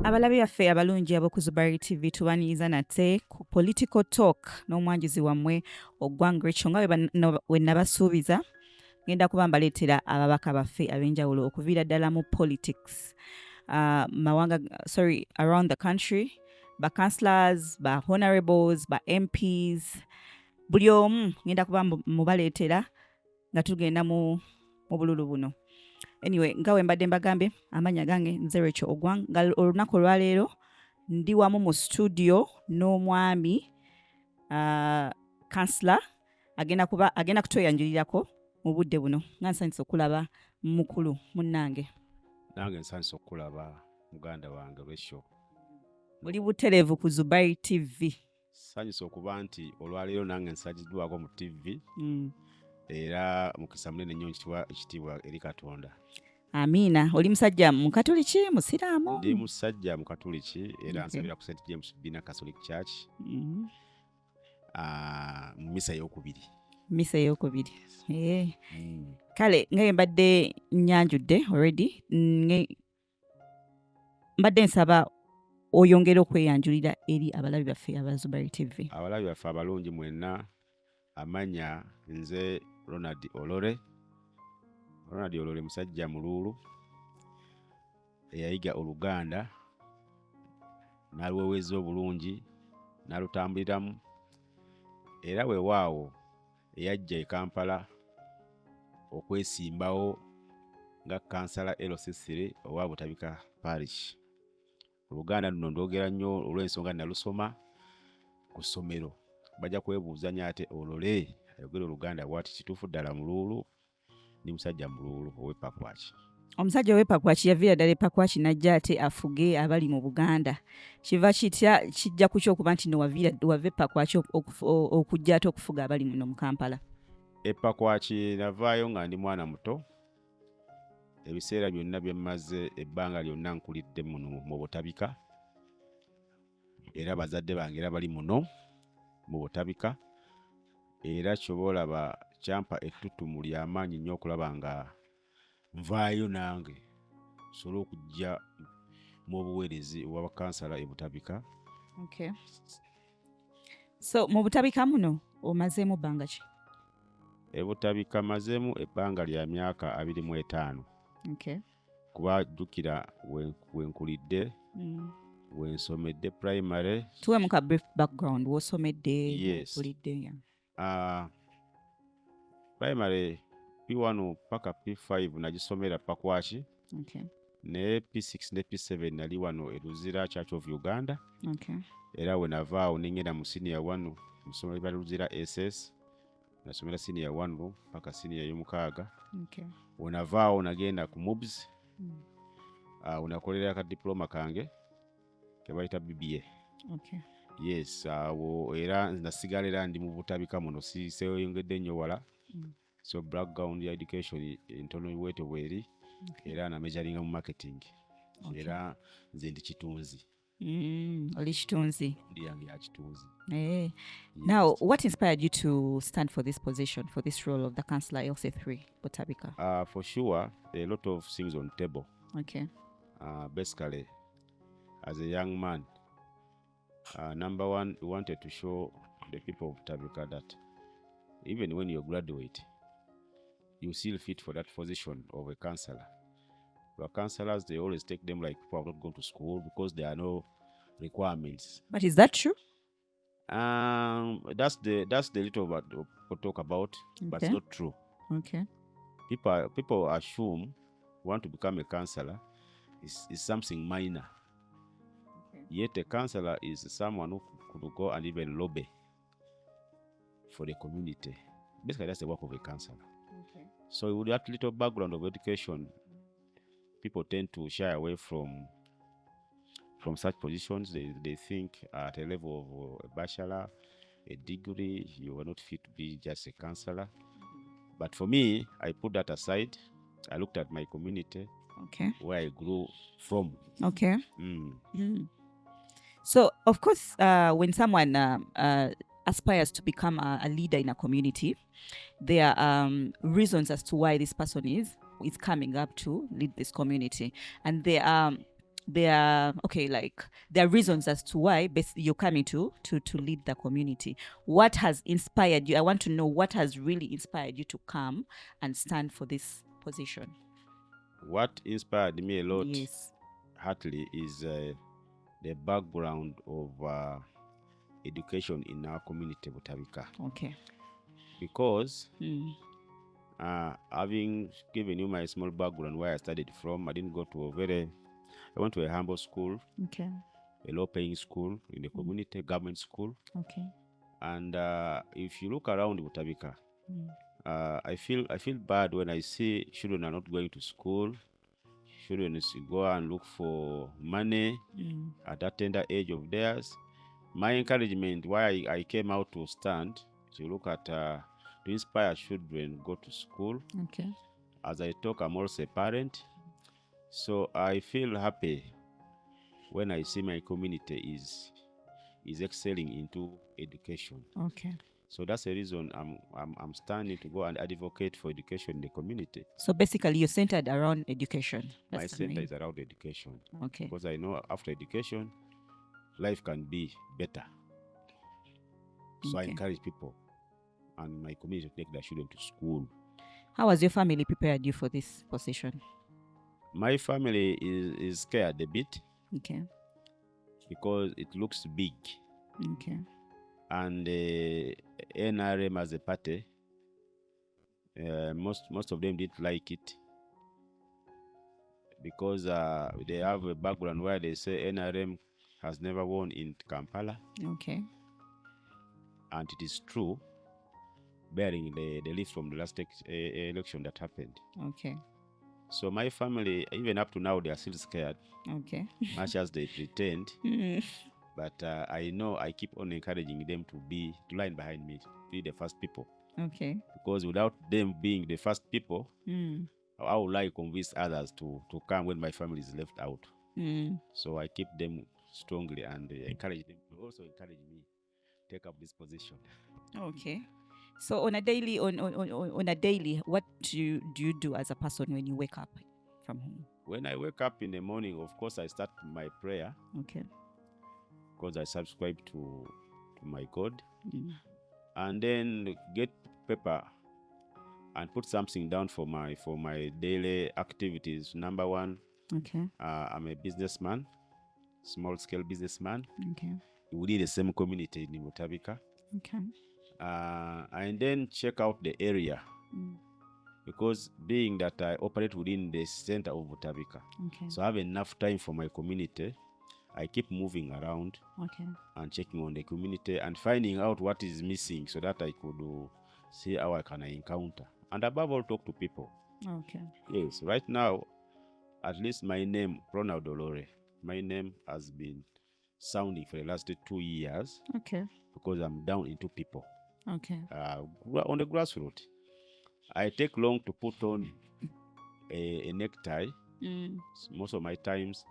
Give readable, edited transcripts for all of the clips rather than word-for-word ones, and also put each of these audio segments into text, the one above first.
Abalabi baffe abalungi ab'oku Zubair TV tubaniriza nate ku Political Talk n'omwanjuzi wammwe Ogwang Rachel nga we nabasuubiza ngenda kuba mbaleetera ababaka baffe ab'enjawulo okuviira ddala mu politics around the country, ba councillors, ba honorables, ba MPs, buli omu ngenda kuba mubaleetera nga tugenda mu bululu buno. Anyway, nga we mbadde mbagambye amanya gange nze Rachel Ogwang nga olunaku olwaleero ndi wamu mu studio n'omwami councillor agenda kutweyanjulirako mu budde buno. Nga nsanyusa okulaba mukulu munnange. Nange nsanyusa okulaba muganda wange Rachel. Buli butereevu ku Zubair TV. Nsanyusa okuba nti olwaleero nange nsajiddwako mu TV. Era mukisa munene nnyo ekitiibwa eri Katonda. Amiina. Oli musajja mu Katoliki, Musiraamu? Ndi musajja mu Katoliki era nsabira ku St James Bina Catholic Church. Misa ey'okubiri. Misa ey'okubiri. Kale nga mbadde nyanjudde already. Mbadde nsaba oyongera okweyanjulira eri abalabi baffe aba Zubair TV. Abalabi baffe abalungi mwenna, amanya nze Ronald Olore. Ronald Olore musajja mululu eyayiga Oluganda n'aluweweeza obulungi n'alutambuliramu era weewaawo eyajja e Kampala okwesimbawo nga kansala LC3 owa Butabika Parish. Oluganda luno ndwogera nnyo olw'ensonga nalusoma ku ssomero. Bajja kwebuuzanya ate Olore ayogera Oluganda bw'ati kituufu ddala mululu ni musajja mululu ow'Epakwaki. Omusajja ow'Epakwaki yaviira ddala Epakwaki n'ajja ate afuge abali mu Buganda. Kiva kitya kijja ku ky'okuba nti wava Epakwaki okujja ate okufuga abali muno mu Kampala? Epakwaki navaayo nga ndi mwana muto. Ebiseera byonna bye mmaze ebbanga lyonna nkulidde muno mu Butabika. Era bazadde bange era bali muno mu Butabika. Era kyoboolaba kyampa ettutumu ly'amaanyi nnyo okulaba nga nvaayo nange nsobole okujja mu obuweerezi obw'abakansala e Butabika. Okay. So mu Butabika muno omazeemu bbanga ki? E Butabika mazeemu ebbanga lya myaka 25. Okay. Kuba jjukira wenkulidde wensomedde primary. Tuwe muka brief background wosomedde. Yes. Kulidde. Primary P1 paka P5 nagisomera Pakwaki. Okay. Ne P6 ne P7 nali wano e Luzira Church of Uganda. Okay. Era we navaawo nengenda mu senior 1 musomero bya Luzira SS. Nasomera senior 1 paka senior y'omukaaga. Okay. We navaawo nagenda ku MUBS. Unakolera ka diploma kange ke bayita BBA. Okay. Yes, era nasigala ndi mu Butabika muno seyongedde nnyo wala. So background ya education entono wete bweri. Okay. Era na majoring mu marketing. Okay. Era nze ndi kitunzi. Oli kitunzi. Ndi yange ya kitunzi. Yes. Now, what inspired you to stand for this position, for this role of the Councillor LC3 Butabika? For sure, a lot of things on table. Okay. Basically, as a young man, number one, we wanted to show the people of Butabika that even when you graduate, you still fit for that position of a councillor. The councillors, they always take them like people have not gone to school because there are no requirements. But is that true? That's the little about talk about, okay. But it's not true. Okay. People assume want to become a councillor is something minor. Okay. Yet a councillor is someone who could go and even lobby for the community. Basically, that's the work of a councillor. Okay. So with that little background of education, people tend to shy away from such positions. They think at a level of a bachelor, a degree, you are not fit to be just a councillor. But for me, I put that aside I looked at my community Okay. where I grew from. Okay. Mm. So, of course, when someone aspires to become a leader in a community, there are reasons as to why this person is coming up to lead this community, and there are reasons as to why you're coming to lead the community. What has inspired you? I want to know what has really inspired you to come and stand for this position. What inspired me a lot, Yes. Hartley, is the background of education in our community, Butabika. Okay. Because having given you my small background where I studied from, I went to a humble school, Okay. a low-paying school in the community, government school. Okay. And if you look around Butabika, I feel bad when I see children are not going to school. Children go and look for money at that tender age of theirs. My encouragement, why I came out to stand, to look at, to inspire children go to school. Okay. As I talk, I'm also a parent. So I feel happy when I see my community is excelling into education. Okay. So that's the reason I'm standing to go and advocate for education in the community. So basically, you're centered around education. My center is around education. Okay. Because I know after education, life can be better. So I encourage people and my community to take their children to school. How has your family prepared you for this position? My family is scared a bit. Okay. Because it looks big. Okay. And NRM as a party, most of them didn't like it. Because they have a background where they say NRM has never won in Kampala. Okay. And it is true, bearing the list from the last election that happened. Okay. So my family, even up to now, they are still scared. Okay. Much as they pretend. But I know I keep on encouraging them to line behind me, to be the first people. Okay. Because without them being the first people, how will I convince others to come when my family is left out? So I keep them strongly and encourage them to also encourage me to take up this position. Okay. So on a daily, what do you do as a person when you wake up from home? When I wake up in the morning, of course, I start my prayer. Okay. Because I subscribe to my God. And then get paper and put something down for my daily activities. Number one, okay, I'm a businessman, small scale businessman. Okay. Within the same community in Butabika. Okay. And then check out the area. Because being that I operate within the center of Butabika, Okay. so I have enough time for my community. I keep moving around Okay. and checking on the community and finding out what is missing so that I could see how I can encounter. And above all, talk to people. Okay. Yes, right now, at least my name, Ronald Dolore, my name has been sounding for the last 2 years. Okay. Because I'm down into people. Okay. On the grassroots. I take long to put on a necktie. Most of my times,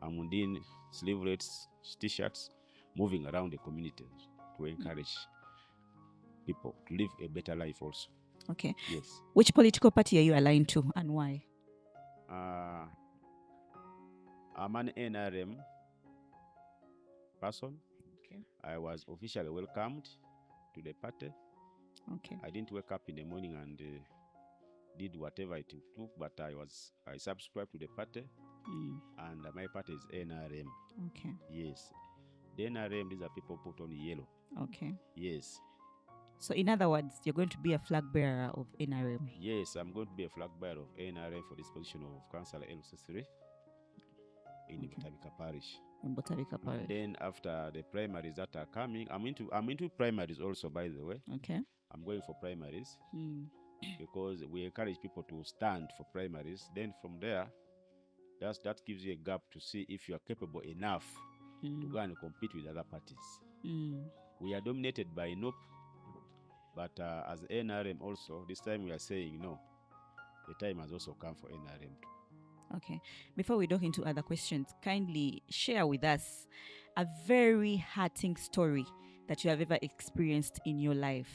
I'm within sleevelets, t-shirts, moving around the community to encourage people to live a better life also. Okay. Yes. Which political party are you aligned to and why? I'm an NRM person. Okay. I was officially welcomed to the party. Okay. I didn't wake up in the morning and did whatever it took, but I subscribed to the party, and my party is NRM. Okay. Yes. The NRM, these are people put on yellow. Okay. Yes. So in other words, you're going to be a flag bearer of NRM. Yes, I'm going to be a flag bearer of NRM for this position of Councillor LC3 in Butabika Parish. In Butabika Parish. And then after the primaries that are coming, I'm into primaries also, by the way. Okay. I'm going for primaries because we encourage people to stand for primaries. Then from there, that gives you a gap to see if you are capable enough to go and compete with other parties. We are dominated by NOP, but as NRM also, this time we are saying no. the time has also come for NRM too. Okay. Before we look into other questions, kindly share with us a very hurting story that you have ever experienced in your life.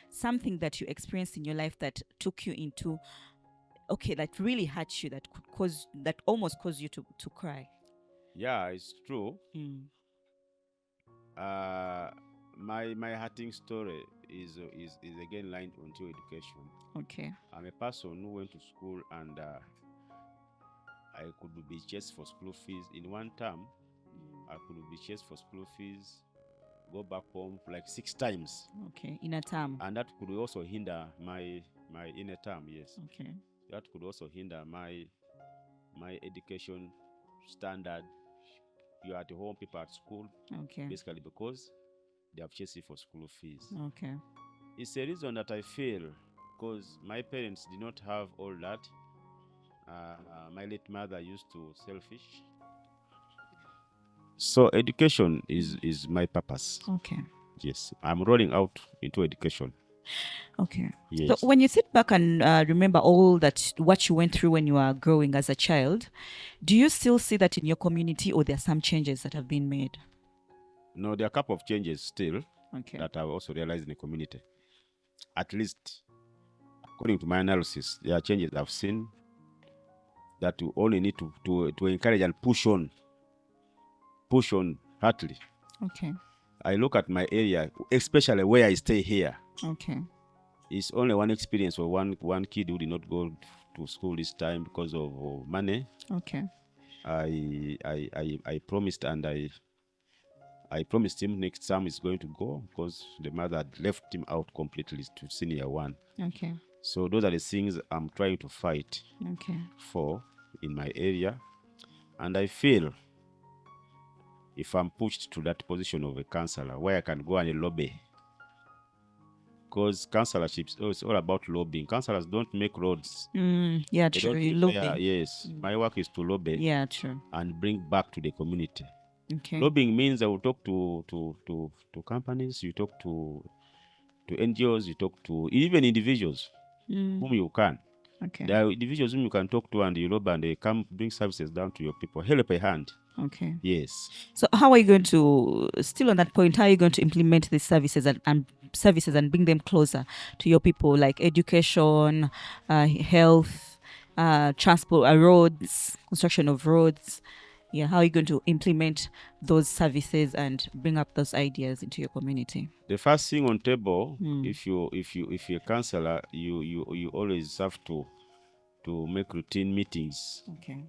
Something that you experienced in your life that took you into, okay, that really hurt you, that almost caused you to cry. Yeah, it's true. Mm. My hurting story is again lined onto education. Okay. I'm a person who went to school and I could be chased for school fees. In one term, I could be chased for school fees, go back home like 6 times. Okay, in a term. And that could also hinder my in a term, yes. Okay. That could also hinder my education standard. You're at home, people at school. Okay. Basically because they have chased you for school fees. Okay. It's a reason that I feel because my parents did not have all that. My late mother used to selfish. So education is my purpose. Okay. Yes, I'm rolling out into education. Okay. Yes. So when you sit back and remember all that, what you went through when you were growing as a child, do you still see that in your community, or there are some changes that have been made? No, there are a couple of changes still Okay. that I've also realized in the community. At least, according to my analysis, there are changes I've seen that you only need to encourage and push on heartily. Okay. I look at my area, especially where I stay here. Okay. It's only one experience of one kid who did not go to school this time because of money. Okay. I promised, and I promised him next time he's going to go because the mother had left him out completely to senior 1. Okay. So those are the things I'm trying to fight Okay. for in my area. And I feel if I'm pushed to that position of a counselor where I can go and lobby, because councillorship is all about lobbying. Councillors don't make roads. Yeah, They true. don't You repair. lobby. Yes, my work is to lobby Yeah, true. and bring back to the community. Okay. Lobbying means I will talk to companies, you talk to NGOs, you talk to even individuals whom you can. Okay. There are individuals whom you can talk to and you lobby and they come bring services down to your people. Help a hand. Okay. Yes. So how are you going to, still on that point, how are you going to implement these services and services and bring them closer to your people, like education, health, transport, roads, construction of roads? Yeah, how are you going to implement those services and bring up those ideas into your community? The first thing on table, if you're a counselor, you always have to make routine meetings Okay.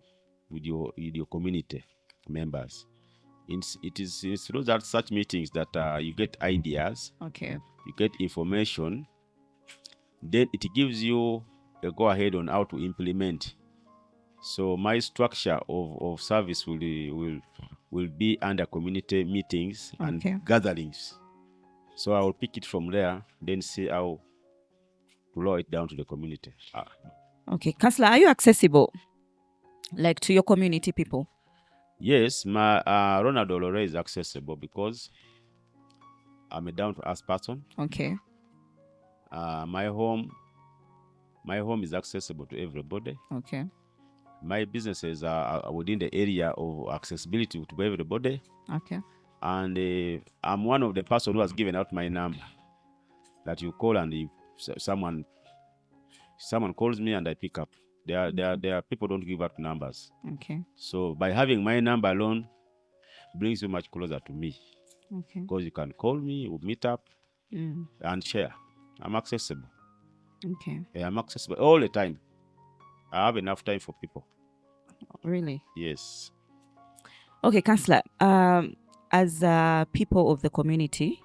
with your community members. It is through that such meetings that you get ideas, Okay. you get information, then it gives you a go ahead on how to implement. So my structure of service will be under community meetings and gatherings. So I will pick it from there, then see how to roll it down to the community. Okay, Councillor, are you accessible, like to your community people? Yes, my Ronald Olore is accessible because I'm a down-to-earth person. Okay. My home is accessible to everybody. Okay. My businesses are within the area of accessibility to everybody. Okay. And I'm one of the person who has given out my number that you call, and someone calls me and I pick up. There are people don't give out numbers. Okay. So by having my number alone brings you much closer to me. Okay. Because you can call me, we'll meet up and share. I'm accessible. Okay. Yeah, I'm accessible all the time. I have enough time for people. Really? Yes. Okay, Councillor. As people of the community,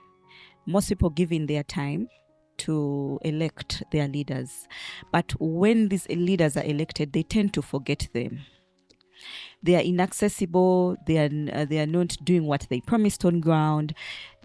most people give in their time to elect their leaders. But when these leaders are elected, they tend to forget them. They are inaccessible. They are not doing what they promised on ground.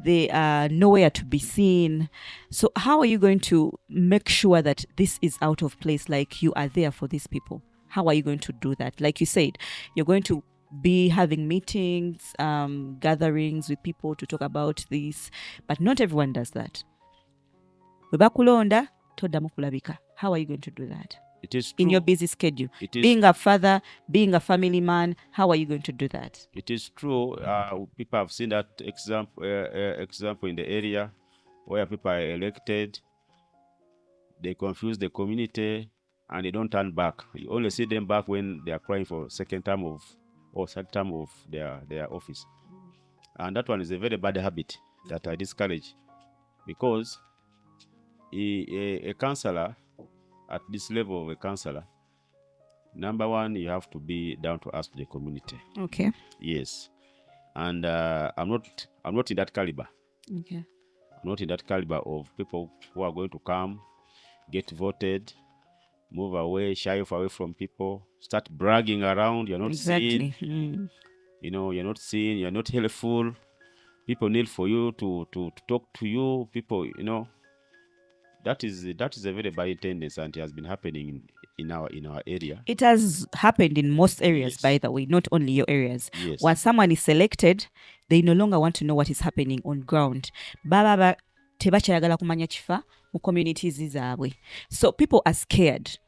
They are nowhere to be seen. So how are you going to make sure that this is out of place, like you are there for these people? How are you going to do that? Like you said, you're going to be having meetings, gatherings with people to talk about this, but not everyone does that. How are you going to do that? It is in true. your busy schedule? It is, Being a father, being a family man, how are you going to do that? it is true. People have seen that example in the area where people are elected. They confuse the community and they don't turn back. You only see them back when they are crying for second term of or third term of their office. And that one is a very bad habit that I discourage, because a councillor at this level of a councillor, number one, you have to be down to earth to the community. Okay. Yes. And I'm not in that caliber. Okay. I'm not in that caliber of people who are going to come, get voted, move away, shy off away from people, start bragging around. You're not Exactly. seen. You're not seen. You're not helpful. People need for you to talk to you. People, that is a very bad tendency, and it has been happening in our area. It has happened in most areas, Yes. by the way, not only your areas. Yes. Once someone is selected, they no longer want to know what is happening on ground. Baba tebakyayagala kumanya kifa mu communities zaabwe. So people are scared.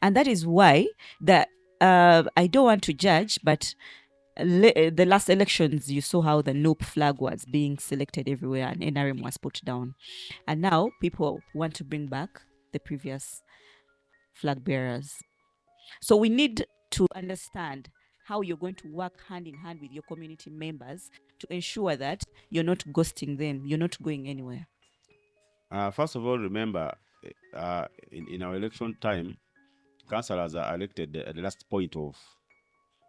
And that is why I don't want to judge, but the last elections, you saw how the NOPE flag was being selected everywhere and NRM was put down. And now people want to bring back the previous flag bearers. So we need to understand how you're going to work hand in hand with your community members to ensure that you're not ghosting them, you're not going anywhere. First of all, remember, in our election time, councillors are elected at the last point of.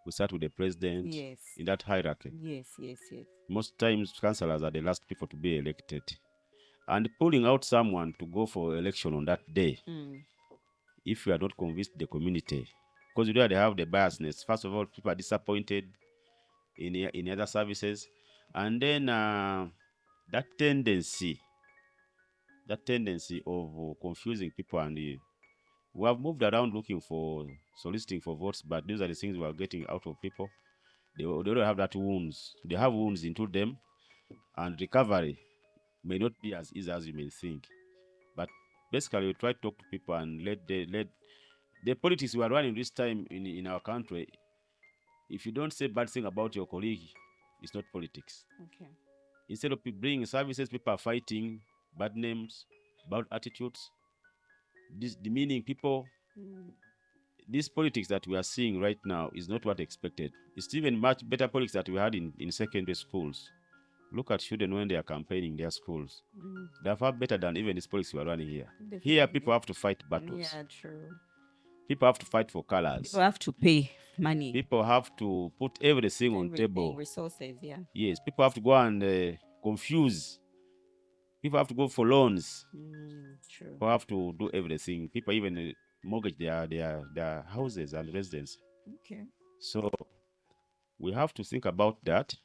We start with the president. Yes. In that hierarchy. Yes. Most times, councillors are the last people to be elected. And pulling out someone to go for election on that day, if you are not convinced the community, because you already have the biasness. First of all, people are disappointed in other services. And then that tendency of confusing people, and we have moved around soliciting for votes, but these are the things we are getting out of people. They don't have that wounds. They have wounds into them, and recovery may not be as easy as you may think. But basically, we try to talk to people and let the politics we are running this time in our country. If you don't say bad thing about your colleague, it's not politics. Okay. Instead of bringing services, people are fighting bad names, bad attitudes, demeaning people. This politics that we are seeing right now is not what expected. It's even much better politics that we had in secondary schools. Look at children when they are campaigning their schools. They're far better than even this politics we are running here. Definitely. Here, people have to fight battles. Yeah, true. People have to fight for colors. People have to pay money. People have to put everything on table. Resources, yeah. Yes, people have to go and confuse. People have to go for loans. True. People have to do everything. People even mortgage their houses and residences. Okay. So we have to think about that,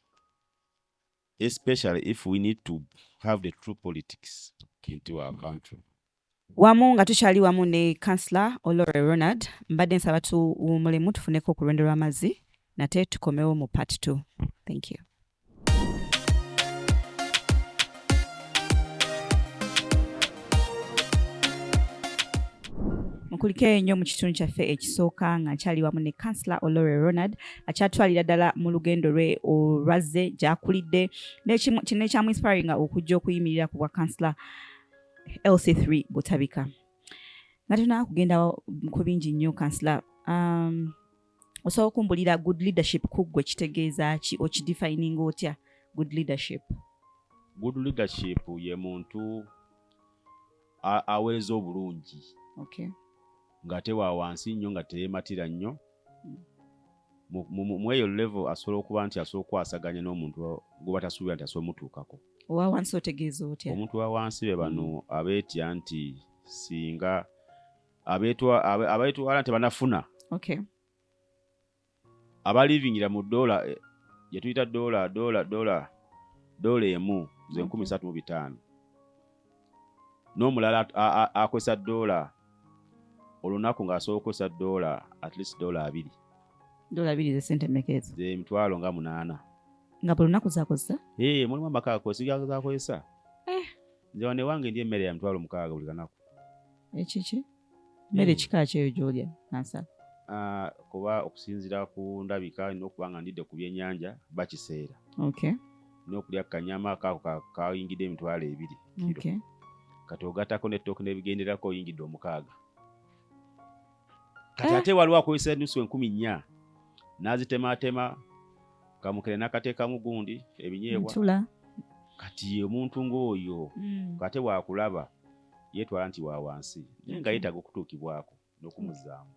especially if we need to have the true politics into our country. Wamu nga tukyali wamu ne Councillor Olore Ronald, mbadde nsaba tuwummulemu tufuneko ku lwendo lw'amazzi nate tukomewo mu part 2. Thank you. Mukulike nnyo mu kitundu kyaffe ekisooka nga nkyali wamu ne Councillor Olore Ronald akyatwalira ddala mu lugendo lwe olwazze gy'akulidde kino ekyamu inspiring okujja okuyimirira ku bwa Councillor LC3 Butabika. Nga tunaa kugenda ku bingi nnyo Councillor, osobola okumbulira good leadership kuggwe kitegeeza ki, okidefining otya good leadership? Good leadership ye muntu aweereza obulungi. Okay. Nga tewa wansi nnyo, nga teyeematira nnyo. Mu eyo level asobola okuba nti asobola okwasaganya n'omuntu gwe batasuubira nti asobola mutuukako. Owa wansi otegeeza otya? Omuntu wa wansi be bano abeetya nti singa abeetwala nti banafuna. Okay. Abalivingira mu dola gye tuyita dola emu ze 135. N'omulala akozesa dola olunaku ng'asobola okukozesa dola at least dola 2. Dola 2 ze sente mmeka ezo? Ze 8,000. Nga buli lunaku zakozesa? Mulimu amaka akozesa. Nze wane wange ndi emmere ya 6,000 buli kanaku. Ekiki? mmere kika kyeyo gy'olya kansala? Kuba okusinziira ku ndabika n'okuba nga ndidde ku byennyanja bakiseera. Okay. N'okulya kanyama kaako kayingidde emitwalo 2 kilo. Okay. Kati ogattako n'ettooke n'ebigenderako oyingidde 6. Kati ate waliwo akozesa ennusu 4,000 n'azitemaatema kamukere n'akateekamu gundi ebinyeebwa. Ntula. Kati omuntu ng'oyo kate waakulaba yeetwala nti wa wansi naye nga yeetaaga okutuukibwako n'okumuzzaamu.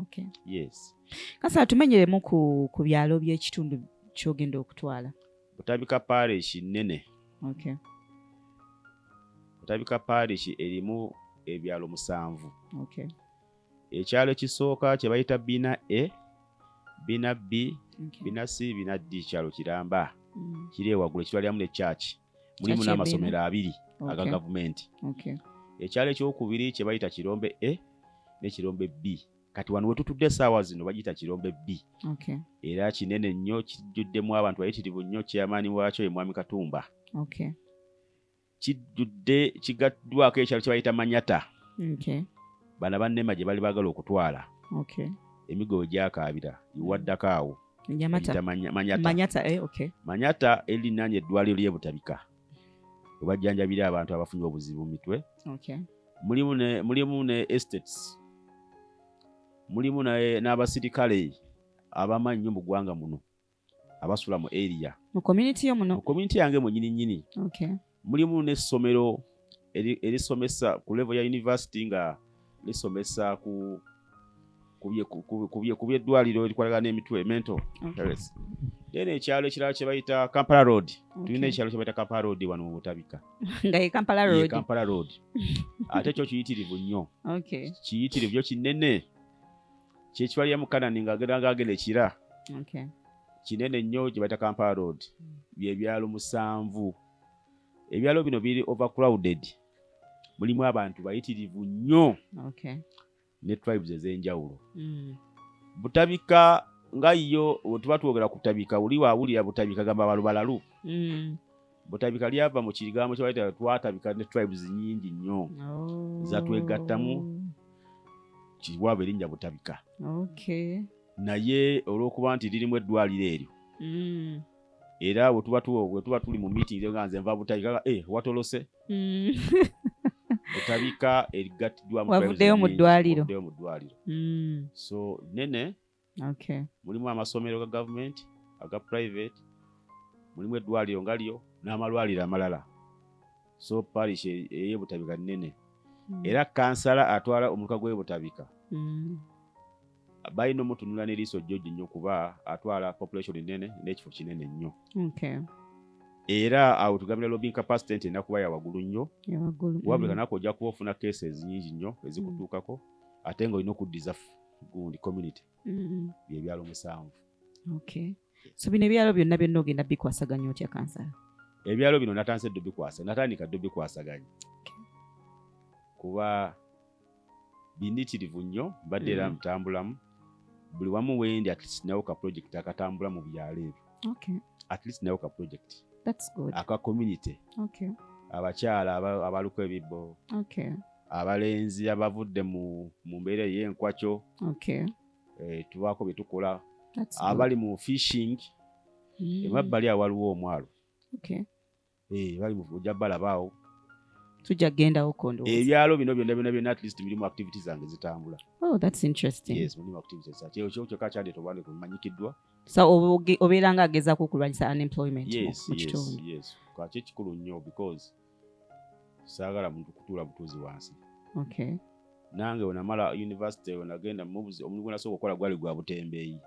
Okay. Yes. Kansala tumenyeremu ku byalo by'ekitundu ky'ogenda okutwala. Butabika parish nnene. Okay. Butabika parish erimu ebyalo 7. Okay. Ekyalo ekisooka kye bayita Bina A, Bina B, Okay. Bina C, Bina D, kyalo Kiramba. Kiri ewaggulu ekitwaliramu ne church. Mulimu n'amasomero 2 aga gavumenti. Okay. Ekyalo ekyokubiri kye bayita Kirombe A ne Kirombe B. Kati wano wetutudde essaawa zino bagiyita Kirombe B. Okay. Era kinene nnyo kijjuddemu abantu bayitirivu nnyo, chairman waakyo ye Mwami Katumba. Okay. Kijjudde kigaddwako ekyalo kye bayita Manyata. Okay. Bana bannema gye bali baagala okutwala. Okay. Emigo gyakaabira iwaddako awo. Nyamata. Manyata. Manyata, okay. Manyata erinaanye eddwaliro ly'e Butabika. Webajjanjabira abantu abafunye obuzibu mu mitwe. Okay. Mulimu ne estates. Mulimu n'abasirikale abamanyi nnyo mu ggwanga muno abasula mu area. Mu community yo muno? Mu community yange mu nnyini. Okay. Mulimu n'essomero erisomesa ku level ya university nga lisomesa ku byeddwaliro erikwatagana n'emitwe mental health. Then ekyalo ekirala kye bayita Kampala Road. Tulina ekyalo kye bayita Kampala Road wano mu Butabika. Nga ye Kampala Road? Ye Kampala Road. Ate kyo kiyitirivu nnyo. Okay. Kiyitirivu kyo kinene. Kyekitwalira mu Kanani ng'agenda ekira. Okay. Kinene nnyo kye bayita Kampala Road. By'ebyalo 7. Ebyalo bino biri overcrowded. Mulimu abantu bayitirivu nnyo. Okay. Ne tribes ez'enjawulo. Butabika nga yo tuba twogera ku Butabika oli waawulira Butabika gamba balubalalu. Butabika lyava mu kigambo kye bayita twatabika ne tribes nnyingi nnyo. Zatwegattamu kiwaba erinnya Butabika. Okay. Naye olw'okuba nti lirimu eddwaliro eryo. Era bwe tuba tuli mu meeting nga nze nva Butabika watolose. Butabika erigattiddwa mu wavuddeyo mu ddwaliro. So nene. Okay. Mulimu amasomero ga government, aga private, mulimu eddwaliro nga lyo n'amalwaliro amalala. So parish ey'e Butabika nene. Era kansala atwala omuluka gw'e Butabika. Balina omutunula n'eriiso jjoji nnyo kuba atwala population nene n'ekifo kinene nnyo. Okay. Era awo tugambira lobbying capacity ena kuba ya waggulu nnyo. Wabula kanako ojja kuba ofuna cases nnyingi nnyo ezikutuukako ate nga olina okuddiza gundi community. By'ebyalo 7. Okay. So bino ebyalo byonna byonna ogenda bikwasaganya otya kansala? Ebyalo bino natandise ddo bikwasaganya. Natandika ddo bikwasaganya. Kuba binitirivu nnyo mbadde era ntambulamu. Buli wamu wendi at least nawo ka project akatambula mu byalo ebyo. Okay. At least nawo ka project. That's good. Aka community. Okay. Abakyala abaluko ebibbo. Okay. Abalenzi abavudde mu mbeera ey'enkwakyo. Okay. Tubaako bye tukola. Abali mu fishing. Emabbali awo waliwo omwalo. Okay. Bali mu ojja balabaawo. Tujja gendawo kondo. Ebyalo bino byonna at least birimu activities zange zitambula. Oh, that's interesting. Yes, mulimu activities. Kyo kyandeeta obwandiko bumanyikiddwa. So obeera nga agezaako okulwanyisa unemployment mu kitundu? Yes. Kakyo kikulu nnyo because saagala muntu kutuula butuuzi wansi. Okay. Nange wenamala university wenagenda omulimu gwe nasooka okukola gwali gwa butembeeyi.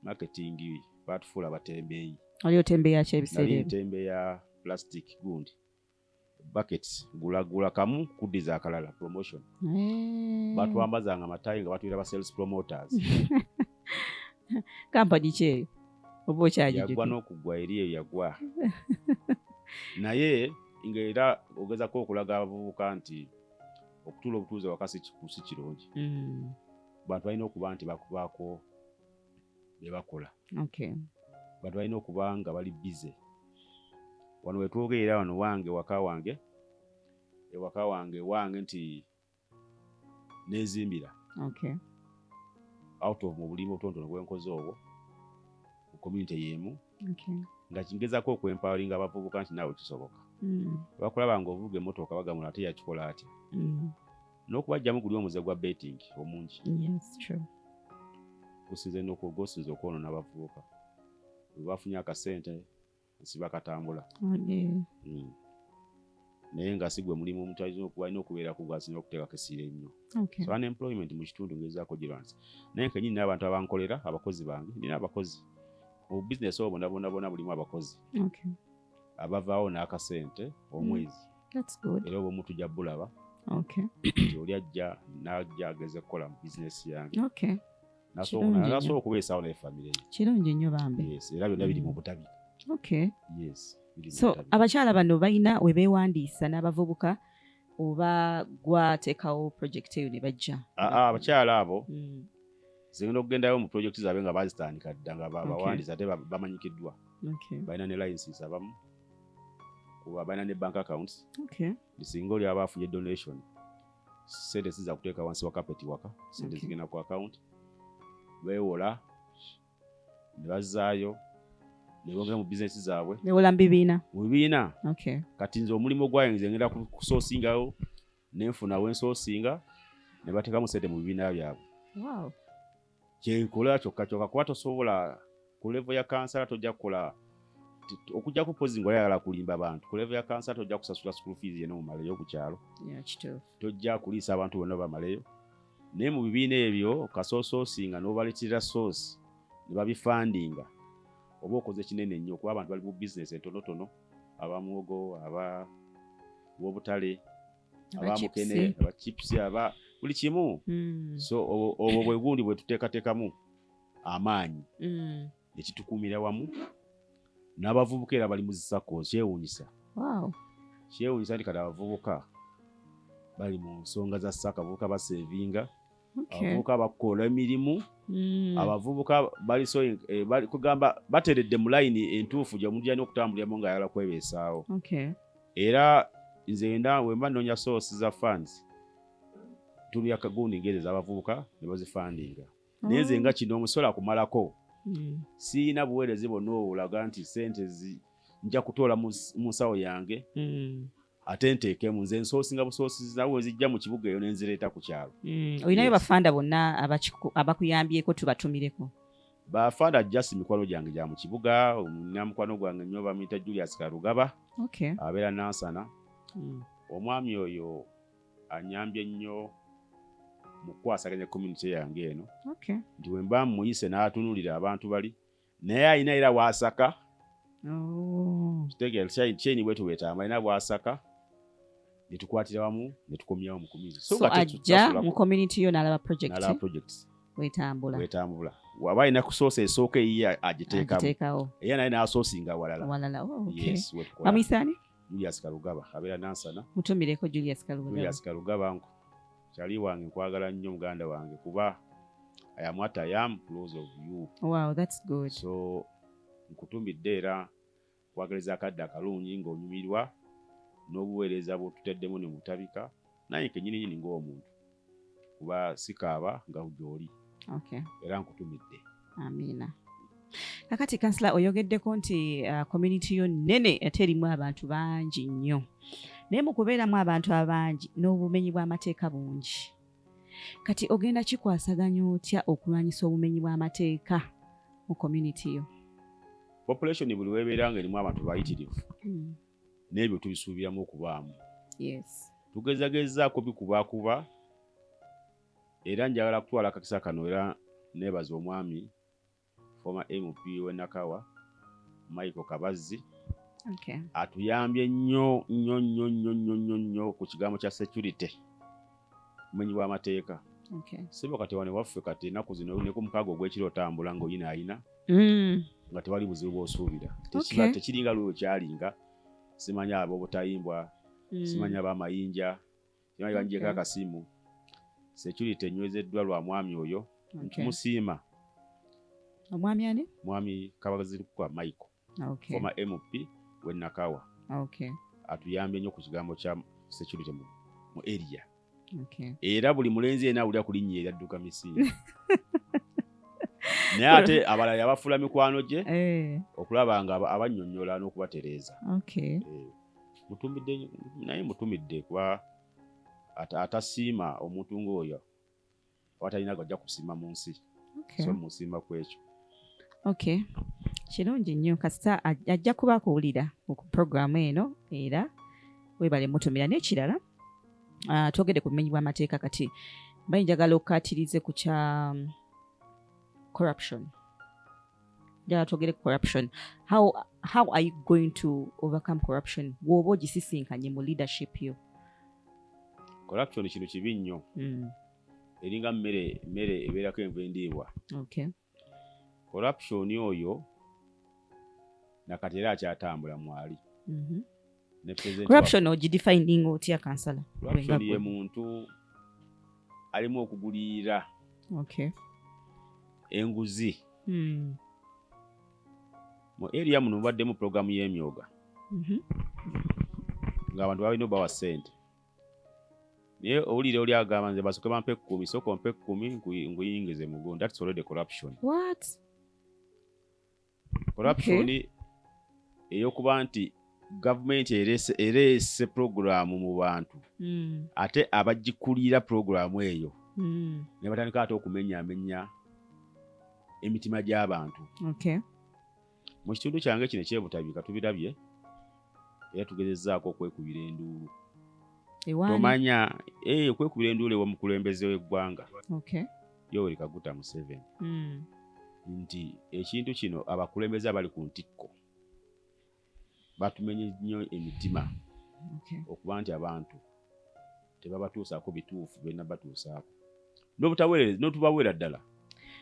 Marketing batufuula batembeeyi. Oli otembeeya ki ebiseera ebyo? Nali ntembeeya plastic gundi. Buckets gula kamu kuddiza akalala promotion. Batwambazanga amatayi nga batuyita ba sales promoters. Kampani ki oba okyagijjukira? Yagwa n'okugwa eri eyo yagwa. Naye ng'era ogezako okulaga abavubuka nti okutuula obutuuze wakasi si kirungi. Bantu balina okuba nti bakubaako bye bakola. Okay. Bantu balina okuba nga bali busy. Wano wetwogerera wano wange ewaka wange nti nezimbira Okay. out of mu bulimu obutonotono bwenkoze obwo mu community yemu Okay. nga kingezako okwempoweringa abavubuka nti naawe kisoboka. Bakulaba ng'ovuga emmotoka bagamula ate yakikola atya. N'okubajjamu guli omuze gwa betting omungi. Yes, true. Gusinze n'okugosinza okwonoona abavubuka. Bwe bafunye akasente nsi bakatambula. Naye nga si gwe mulimu omuntu alina okubeera ku gwasinga okuteekako essira ennyo. Okay. So unemployment mu kitundu ngezaako girwanisa. Naye nkennyini n'abantu abankolera abakozi bange nina abakozi. Mu bizinesi obwo bonna bulimu abakozi. Okay. Abavaawo n'akasente omwezi. That's good. Era obw'omu tujja bulaba. Okay. Oli ajja n'ajja ageze kukola mu bizinesi yange. Okay. Nasobola okubeesawo n'effamire ye. Kirungi nnyo bambe. Yes, era byonna biri mu butabi. Okay. Yes. So abakyala bano balina we beewandiisa n'abavubuka oba gwateekawo project eyo ne bajja? Abakyala abo zigenda okugendayo mu project zaabwe nga bazitandika dda nga bawandiisa ate bamanyikiddwa. Balina ne licenses abamu kuba balina ne bank accounts. Singa oli aba afunye donation sente siza kuteeka wansi wa carpet waka, sente zigenda ku account beewola ne bazaayo ne bongera mu bizinesi zaabwe. Beewola mu bibiina? Kati nze omulimu gwayo nze ngenda kusoosingawo nenfuna wensoosinga ne bateekamu sente mu bibiina byabwe. Kyenkola kyokka kuba tosobola ku level ya kansala tojja kukola okujja kupozi ng'oyagala kulimba abantu. Ku level ya kansala tojja kusasula school fees yeno mumaleyo ku kyalo. Tojja kuliisa abantu bonna bamaleyo. Naye mu bibiina ebyo kasoosoosinga n'obaleetera source ne babifandinga oba okoze kinene nnyo kuba abantu bali mu bizinesi entonotono, abamuogo, ab'obutale, abamukene, abachipusi, buli kimu. So obwo bwe gundi bwe tuteekateekamu amaanyi ne kitukuumira wamu n'abavubuka era bali mu zisako. Kyewuunyisa. Kyewuunyisa nti kati abavubuka bali mu nsonga za ssaka, abavubuka basevinga, abavubuka bakola emirimu, abavubuka bali kugamba bateredde mu layini entuufu gye omuntu yalina okutambuliramu ng'ayagala kwebeesaawo. Era nze we mba nnoonya source za funds tuli akagundi ngeze z'abavubuka ne bazifandinga. Naye nze nga kino omusola kumalako siina buweerezi bonna obulaga nti sente nja kutoola mu nsawo yange ate nteekemu. Nze nsoosinga busoosiza we zijja mu kibuga eyo ne nzireeta ku kyalo. Olinayo bafanda bonna abakuyambyeko tubatumireko? Bafanda just mikwano gyange gya mu kibuga. Nina mukwano gwange nnyo bamuyita Julius Karugaba abeera Nansana. Omwami oyo anyambye nnyo mu kukwasaganya community yange eno. Nti bwe mba muyise n'atunuulira abantu bali naye alina era bw'asaka. Kitegeera kyeni bwetu bwetamba alina bw'asaka ne tukwatira wamu ne tukomyawo mu community. So ajja mu community yo n'alaba projects wetambula. Waba alina ku source esooka eyiye agiteekamu era naye n'asoosinga walala. Yes. Bamuyisani? Julius Karugaba abeera Nansana. Mutumireko Julius Karugaba kyali wange nkwagala nnyo muganda wange kuba I am what I am because of you. Wow, that's good. So nkutumbidde era kwagaliza akadde akalungi ng'onyumirwa n'obuweereza bw'otuteddemu ne mutabika naye kennyini ng'omuntu kuba sikaaba nga gy'oli. Era nkutumidde. Amiina. Kakati kansala oyogeddeko nti community yo nnene ate erimu abantu bangi nnyo. Naye mu kubeeramu abantu abangi n'obumenyi bw'amateeka bungi. Kati ogenda kikwasaganya otya okulwanyisa obumenyi bw'amateeka mu community yo? Population buli weebeera nga erimu abantu bayitirivu. N'ebyo tubisuubiramu okubaamu. Tugezagezaako bikubakuba era njagala kutwala akakisa kano era neebaza omwami former MP w'e Nakawa Michael Kabazzi. Atuyambye nnyo ku kigambo kya security bumenyi bw'amateeka. Sibo kati wane waffe kati ennaku zino ne ku mukaaga ogw'ekiro otambula ng'oyina nga tewali buzibu bw'osuubira. Tekiringa lwe kyalinga. Simanya ab'obutayimbwa, simanya ab'amayinja, simanya banjeko akasimu. Security enywezeddwa lwa mwami oyo. Ntumusiima. Omwami ani? Mwami Kabazzi kwa Michael. Former MP w'e Nakawa. Atuyambye nnyo ku kigambo kya security mu area. Okay. era buli mulenzi yena awulira kulinnya eryadduka misinde naye ate abalala yabafuula mikwano gye okulaba nga abannyonnyola n'okubatereeza. Okay. Mutumidde naye mutumidde kuba atasiima omuntu ng'oyo watalina gajja kusiima mu nsi. Okay. So musiima ku ekyo. Okay. Kirungi nnyo kasita ajja kuba akuwulira ku programu eno era weebale mutumira n'ekirala twogedde ku bumenyi bw'amateeka kati mba njagala okukatirize ku kya corruption. Njagala twogere ku corruption. How are you going to overcome corruption bw'oba ogisisinkanye mu leadership yo? Corruption kintu kibi nnyo. Eringa mmere ebeerako enva endiibwa. Okay. Corruption oyo nakati era akyatambula mwali. Corruption ogidefining otya kansala? Corruption ye muntu alimu okugulirira enguzi. Mu area muno baddemu programu y'emyoga ng'abantu balina obawa ssente. Naye owulire oli agamba nze basooke bampe 10 sooka mpe 10 nguyingize mu gundi. That's already corruption. What? Corruption eyokuba nti gavumenti ereese programu mu bantu ate abagikulira programu eyo ne batandika ate okumenyaamenya emitima gy'abantu. Okay. Mu kitundu kyange kino ekyebutabika tubirabye era tugezezzaako okwekubira enduulu. Tomanya okwekubira enduulu ew'omukulembeze w'eggwanga Yoweri Kaguta Museveni nti ekintu kino abakulembeze abali ku ntikko batumenye nnyo emitima okuba nti abantu tebabatuusaako bituufu byonna batuusaako n'otubaweera ddala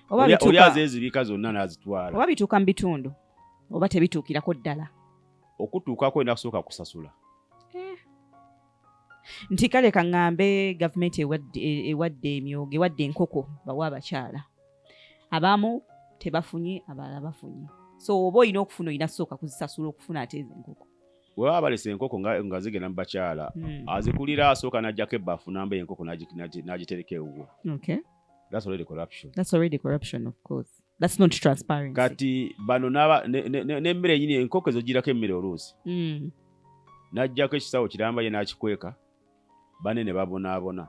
oli azeezibika zonna n'azitwala. Oba bituuka mu bitundu oba tebituukirako ddala? Okutuukako olina kusooka kusasula. Nti kale kaŋŋambe gavumenti ewadde emyogo ewadde enkoko bawa abakyala, abamu tebafunye abalala bafunye. So oba olina okufuna olina kusooka kuzisasula okufuna ate ezo enkoko. Bw'aba balese enkoko nga zigenda mu bakyala azikulira asooka n'ajjako ebbaafu n'amba enkoko n'agitereka ewuwo. Okay. That's already corruption. That's already corruption, of course. That's not transparency. Kati bano n'emmere enyini enkoko ezo girako emmere oluusi. N'ajjako ekisawo kiramba ye n'akikweka bane ne babonaabona.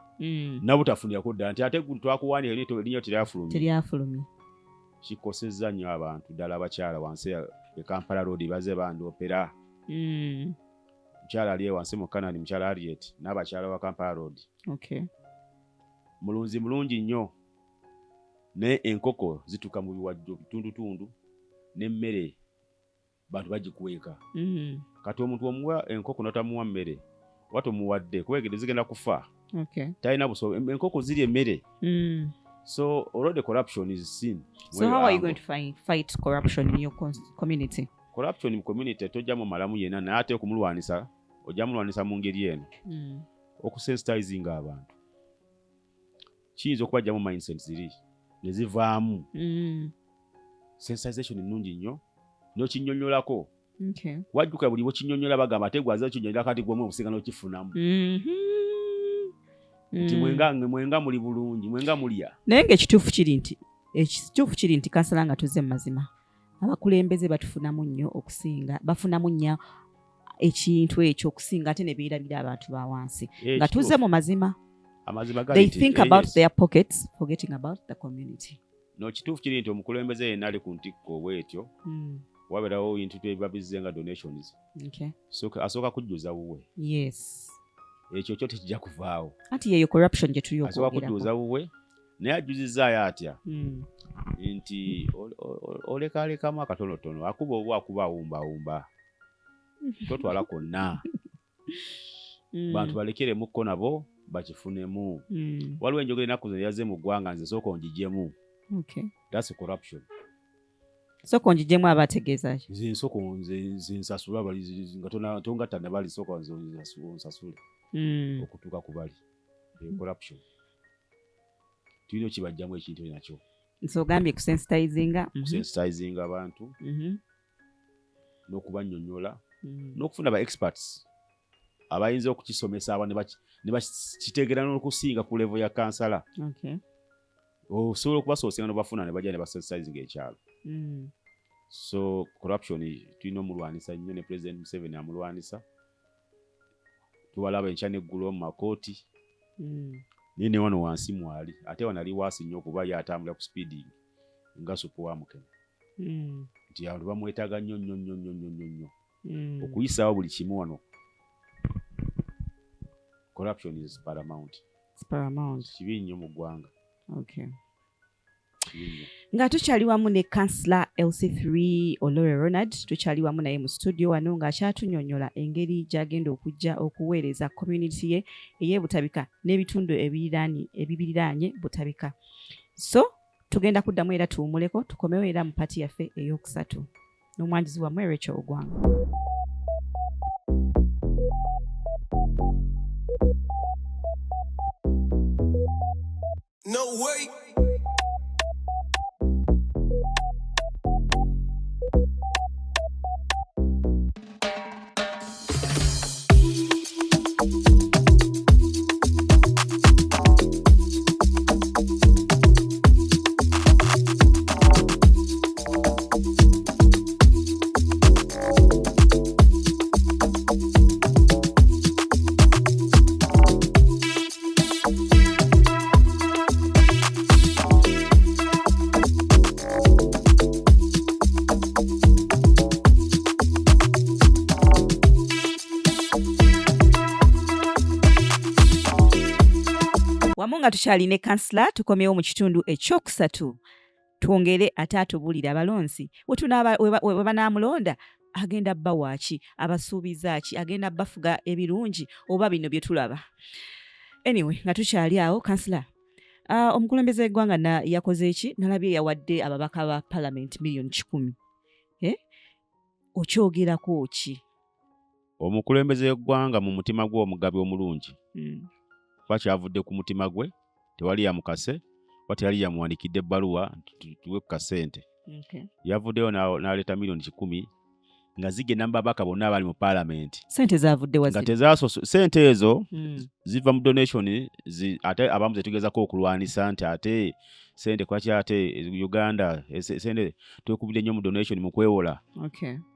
Nabutafunirako ddala nti ate twakuwaanira erinnya teryafulumye. Kikosezza nnyo abantu ddala abakyala wansi e Kampala Road baze bandoopera. Mukyala ali wansi mu Kanani, mukyala Harriet n'abakyala wa Kampala Road. Okay. Mulunzi mulungi nnyo. Ne enkoko zituka mu biwajjo bitundutundu n'emmere bantu bagikuweeka. Kati omuntu omuwa enkoko n'otamuwa mmere watu muwadde kuwegede zigenda kufa. Okay. Talina busobozi. Enkoko ziri emmere. So already corruption is seen. So how are you going to fight corruption in your community? Corruption mu community tojja mu malamu yena naye ate okumulwanisa ojja mulwanisa mu ngeri eno. Okusensitizing abantu. Kiyinza okubajjamu mindset ziri ne zivaamu. Sensitization nnungi nnyo n'okinnyonnyolako. Okay. Wajjuka buli bwekinnyonnyola bagamba ate gwaza kinyonnyola kati gw'omu obusinga n'okifunamu. Nti mwenga muli bulungi, mwenga mulya. Naye ng'ekituufu kiri nti kansala nga tuzze mu mazima abakulembeze batufunamu nnyo okusinga, bafunamu nnyo ekintu ekyo okusinga ate ne beerabira abantu ba wansi. Nga tuzze mu mazima. They think about their pockets, forgetting about the community. No, kituufu kiri nti omukulembeze yenna ali ku ntikko bw'etyo. Wabeerawo ebintu byeba bizze nga donations. Okay. So asooka kujjuza wuwe. Yes. Ekyo kyo tekijja kuvaawo. Ati yeyo corruption gye tuli okwogerako. Asooka kujjuza wuwe naye ajjuzizzaayo atya nti olekalekamu akatonotono akuba oba akuba awumbawumba totwala konna. Bantu balekeremukko nabo bakifunemu. Waliwo enjogera ennaku ze yazze mu ggwanga nze sooka ongigyemu. Okay. That's corruption. Sooka ongigyemu abategeeza ki? Nze nsooka nsasula bali nga tongatta ne bali sooka nsasule. Okutuuka ku bali. Corruption. Tulina okibajjamu ekintu nakyo. Nsogambye kusensitizinga. Kusensitizinga abantu. N'okubannyonnyola. N'okufuna ba experts abayinza okukisomesa aba ne bakitegeera n'okusinga ku level ya kansala. Okay. Osobola okubasoosinga n'obafuna ne bajja ne basensitizinga ekyalo. So corruption tulina omulwanisa nnyo ne President Museveni amulwanisa. Tuwalaba enkya n'eggulu mu makooti. Naye ne wano wansi mwali. Ate wano ali waasi nnyo okuba yatambula ku speeding nga Supu wa Mukene. Nti abantu bamwetaaga nnyo. Okuyisaawo buli kimu wano. Corruption is paramount. It's paramount. Kibi nnyo mu ggwanga. Okay. Nga tukyali wamu ne Councillor LC3 Olore Ronald, tukyali wamu naye mu studio wano ng'akyatunyonnyola engeri gy'agenda okujja okuweereza community ye ey'ebutabika n'ebitundu ebibiriraanye butabika. So tugenda kuddamu era tuwumuleko tukomewo era mu pati yaffe ey'okusatu n'omwandizi wammwe Rachel Ogwanga. No way. Nga tukyali ne kansula tukomewo mu kitundu ekyokusatu twongere ate atubuulire abalonzi we banaamulonda agenda bba waaki abasuubiza ki agenda bafuga ebirungi oba bino bye tulaba. Anyway nga tukyali awo kansula omukulembeze w'eggwanga yakoze ki? Nalabye yawadde ababaka ba Parliament miliyoni 10. Okyogerako ki? Omukulembeze w'eggwanga mu mutima gwe omugabi omulungi. Kyavudde ku mutima gwe tewali yamukase wati yali yamuwandikidde ebbaluwa tuwe ku kasente. Yavuddeyo n'aleeta miliyoni 10 nga zigenda mu babaka bonna abali mu Parliament. Sente zavudde wa nga sente ezo ziva mu donation ate abamu zetugezako okulwanisa nti ate sente kwaki ate Uganda sente twekubidde nnyo mu donation mu kwewola.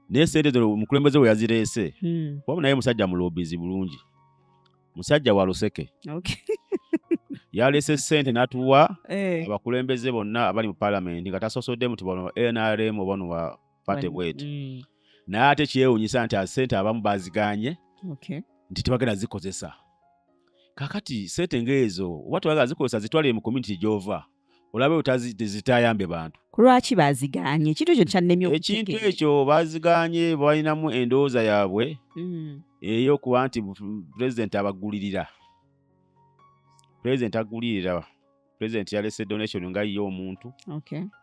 Naye sente ezo omukulembeze we yazireese wabula naye musajja mulobizi bulungi. Musajja wa luseke. Yalese sente natuwa abakulembeze bonna abali mu Parliament nga tasosodde muti bano NRM bano wa pate bwetu. Naye ate kyewuunyisa nti sente abamu baziganye nti tebagenda zikozesa. Kakati sente ng'ezo oba tebagenda zikozesa zitwale mu community gy'ova olabe utazitayambe bantu. Lwaki baziganye? Ekintu ekyo kyannemye okutegeera. Ekintu ekyo baziganye balinamu endowooza yaabwe ey'okuba nti President abagulirira. President agulirira. President yalese donation nga yo omuntu.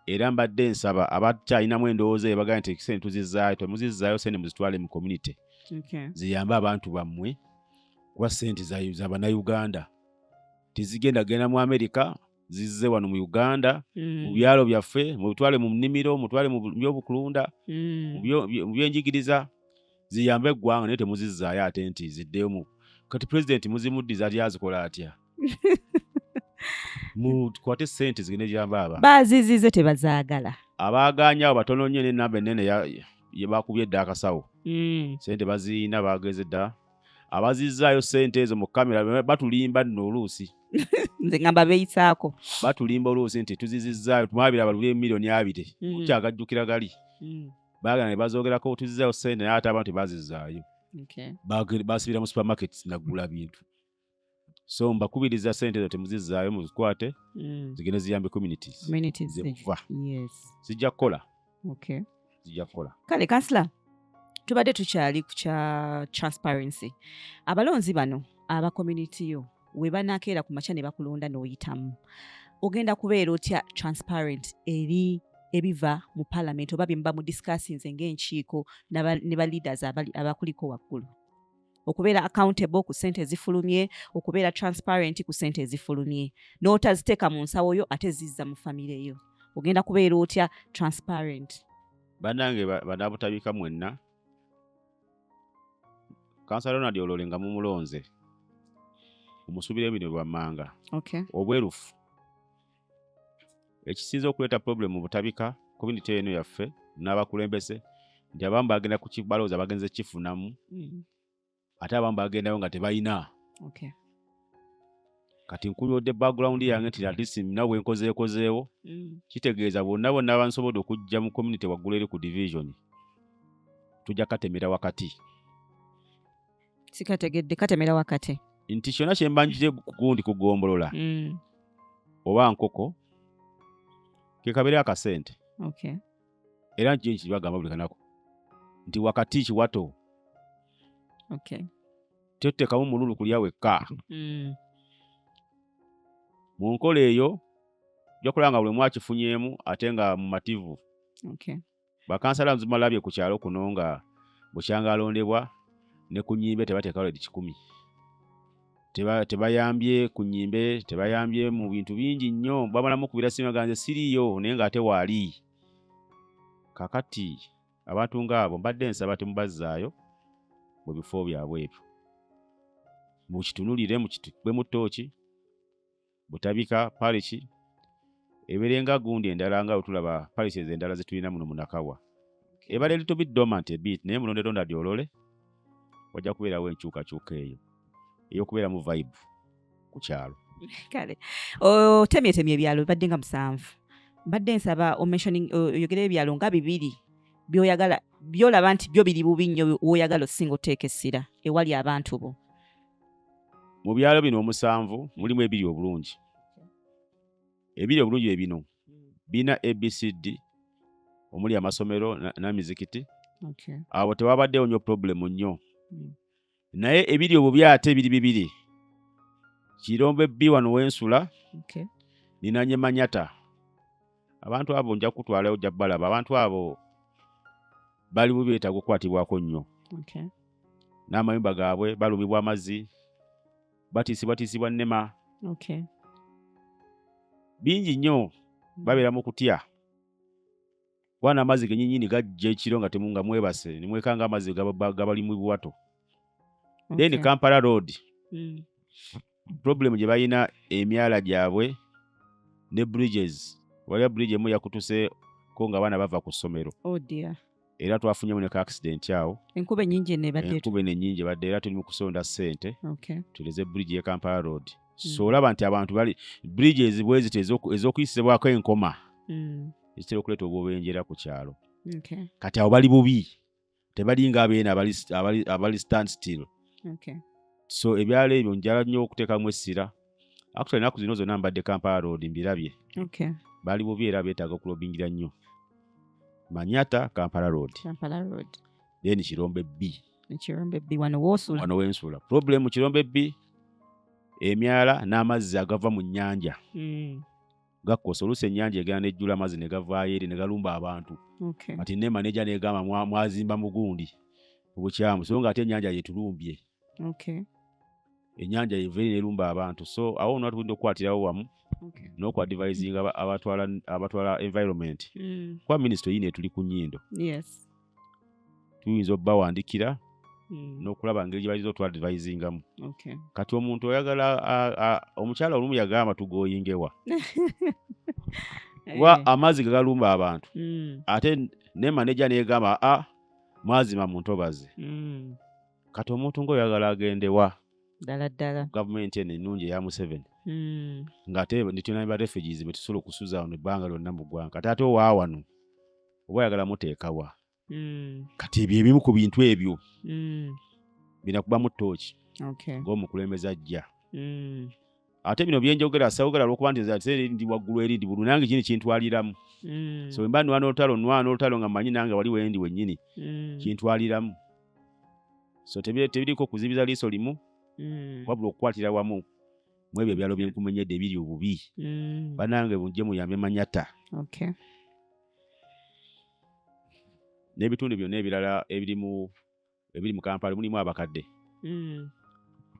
Era mbadde nsaba abakyalinamu endowooza ebaga nti sente tuzizzaayo temuzizaayo sente muzitwale mu community. Ziyambe abantu bammwe kuba sente za bannayuganda. Tizigenda genda mu America zizze wano mu Uganda mu byalo byaffe mutwale mu nnimiro mutwale mu byobukulunda mu byenjigiriza ziyambe eggwanga naye temuzizzaayo ate nti ziddeyo mu kati President muzimuddiza ati azikola atya. Mukwate sente zigende gyamba aba bazizize tebazaagala abaaganya batono nnyo n'ennamba ennene ye bakubye edda akasawo. Sente baziina bageze dda abazizzaayo sente ezo mu kamera batulimba nno oluusi. Nze ngamba beeyisaako batulimba oluusi nti tuzizizzaayo tumwabira abalule miliyoni 2 kukyagajjukira gali. Baagala ne bazoogerako tuzizzaayo sente naye ate abantu tebazizzaayo. Basibira mu supermarkets nagula bintu. So mbakubiriza sente ezo temuzizzaayo muzikwate zigende ziyambe communities. Zijja kukola. Zijja kukola. Kale kansula tubadde tukyali ku kya transparency. Abalonzi bano aba community yo we banakeera ku makya ne bakulonda n'oyitamu ogenda kubeera otya transparent eri ebiva mu Parliament oba bye muba mu discussions ng'enkiiko ne ba leaders abakuliko waggulu okubeera accountable ku sente ezifulumye okubeera transparent ku sente ezifulumye n'otaziteeka mu nsawo yo ate zizza mu famire yo ogenda kubeera otya transparent. Bannange banabutabika mwenna Councillor Ronald Olole nga mumulonze omusubire bino bwammanga Okay. obwerufu ekisinza okuleeta problem mu butabika community eno yaffe n'abakulembeze nti abamu bagenda ku balowooza bagenze kifunamu ate abamu bagendayo nga tebalina. Okay. Kati nkunyodde background yange nti at least nina bwe nkozeekozeewo kitegeeza bonna abansobodde okujja mu community waggulu eri ku division tujja katemera wakati. Sikategedde katemera wakati. Nti kyonna kye mbanjije kugundi kugombolola oba nkoko ke kabeere akasente. Okay. Era nki kibagamba buli kanako nti wakati kiwato. Okay. Tetekamu mululu kulya wekka. Mu nkola eyo jokulanga buli mwakifunyeemu ate nga mumativu. Okay. Bakansala nzimalabye ku kyalo kuno nga bukyanga alondebwa ne ku nnyimbe tebateekawo edi 10. Tebayambye ku nnyimbe, tebayambye mu bintu bingi nnyo. Bamalamu kubira simu ganze siriyo naye ng'ate waali. Kakati abantu ng'abo mbadde nsaba temubazzaayo mu bifo byabwe ebyo. Mukitunulire mukitwe mu ttooki butabika parishi eberenga gundi endala nga otulaba parishes endala zetulina muno munakawa. Ebale a little bit dormant a bit naye mulonderonda dyolole wajja kubeerawo enkyukakyuka eyo ey'okubeera mu vibe ku kyalo. Kale temyetemye ebyalo badde nga 7. Badde nsaba oyogere ebyalo nga 2 by'oyagala by'olaba nti byo biri bubi nnyo w'oyagala osinga oteeka essira ewali abantu bo. Mu byalo bino 7 mulimu ebiri obulungi. Ebiri obulungi ebino bina ABCD omuli amasomero n'emizikiti. Okay. Abo tewabaddewo nnyo problem nnyo. Naye ebiri obubi ate biri bibiri. Kirombe B wano wensula. Okay. Ninanye Manyata. Abantu abo nja kutwala ojja balaba. Abantu abo bali bubi beetaaga okukwatibwako nnyo. Okay. N'amayumba gaabwe balumibwa amazzi. Batiisibwa nnema. Okay. Bingi nnyo babeera mu kutya. Wana amazzi gennyinnyini gajja ekiro nga temunga mwebase ne mwekanga amazzi gabali mu buwato. Okay. Then Kampala Road. Problem gye balina emyala gyabwe ne bridges. Waliwo bridge emu yakutuse ko nga abaana bava ku ssomero. Oh dear. Era twafunyemu ne accident awo. Enkuba ennyingi nebadde. Enkuba ennyingi badde era tuli mu kusonda ssente. Okay. Tuleze bridge ye Kampala Road. So olaba nti abantu bali bridges bwezite ez'okuyisibwako enkoma. Ekitera okuleeta obwobenjera ku kyalo. Okay. Kati abo bali bubi. Tebalinga abeena abali stand still. Okay. So ebyalo ebyo njala nnyo okuteekamu essira. Actually naku zino zonna mbadde Kampala Road mbirabye. Okay. Bali bubi era beetaaga okulobingira nnyo. Manyata Kampala Road. Kampala Road. Then Kirombe B. Kirombe B wano wosula. Wano wensula. Problem mu Kirombe B emyala n'amazzi agava mu nnyanja. Gakosa oluusi ennyanja egenda nejjula amazzi ne gavaayo eri ne galumba abantu. Okay. Kati ne maneja n'egamba mwazimba mugundi obukyamu so nga ate ennyanja yetulumbye. Okay. Ennyanja yeveri nerumba abantu so awo nno tulina okukwatirawo wamu. Okay. N'okwadvisinga abatwala environment. Kwa ministry yine tuli ku nnyindo. Yes. Tuyinza obbawandikira n'okulaba ngeri gye baliza otwadvisingamu. Okay. Kati omuntu oyagala omukyala olumu yagamba tugoyingewa. Kuba amazzi gagalumba abantu. Ate ne maneja n'egamba mwazima mu ntobazi. Kati omuntu ng'oyagala agendewa. Ddala. Gavumenti eno ennungi eya Museveni. Ng'ate nituna ba refugees be tusobola okusuza wano ebbanga lyonna mu ggwanga. Kati ate owaawano oba oyagala muteekawa. Kati ebyo ebimu ku bintu ebyo binakuba mu ttooki. Okay. Ng'omukulembeze ajja. Ate bino byenjogera sawogera lw'okuba nti nze ndi waggulu eri ndi bulu nange kini kintwaliramu. So mba nwana olutalo nga mmanyi nange wali wendi wennyini kintwaliramu. So tebiriko kuzibiza liiso limu wabula okukwatira wamu mu ebyo ebyalo byenkumenyedde ebiri obubi. Banange mujje muyambe Manyata. Okay. N'ebitundu byonna ebirala ebiri mu Kampala mulimu abakadde.